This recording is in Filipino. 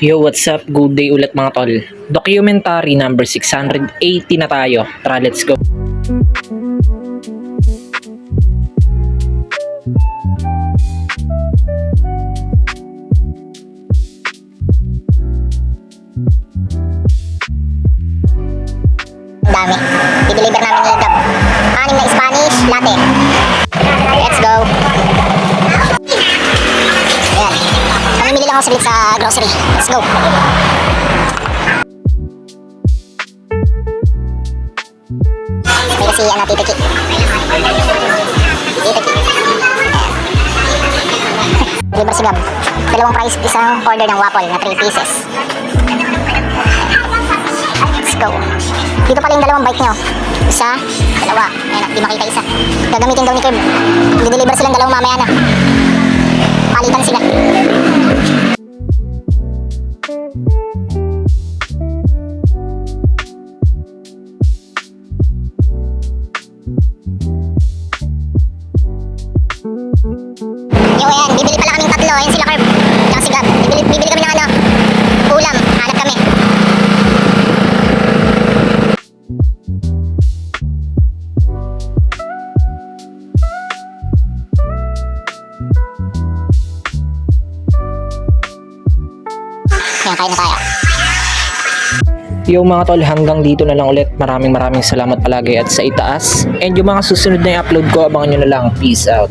Yo, what's up? Good day ulit mga tol. Documentary number 680 na tayo. Tara, let's go. Dami. I-deliver namin ni Gab. 6 na Spanish latte. Let's go. Ayan. Mamimili lang ako saglit sa grocery. Let's go. May kasi titiki. Titiki. Deliver si Gab. Dalawang price, isang order ng waffle na 3 pieces. Let's go. Dito pala yung dalawang bike nyo. Isa, dalawa. Ayan, di makita isa. Gagamitin daw ni Curb. Di-deliver silang dalawang mamaya na. Palitan sila. Yung ayan, bibili pala kaming tatlo. Ayan sila Curb. Tsaka si Gab. Bibili kami ng ulam. Hanap kami. Ayan, kain na tayo. Yo mga tol, hanggang dito na lang ulit. Maraming salamat palagi at sa itaas. And yung mga susunod na i-upload ko, abangan nyo na lang. Peace out.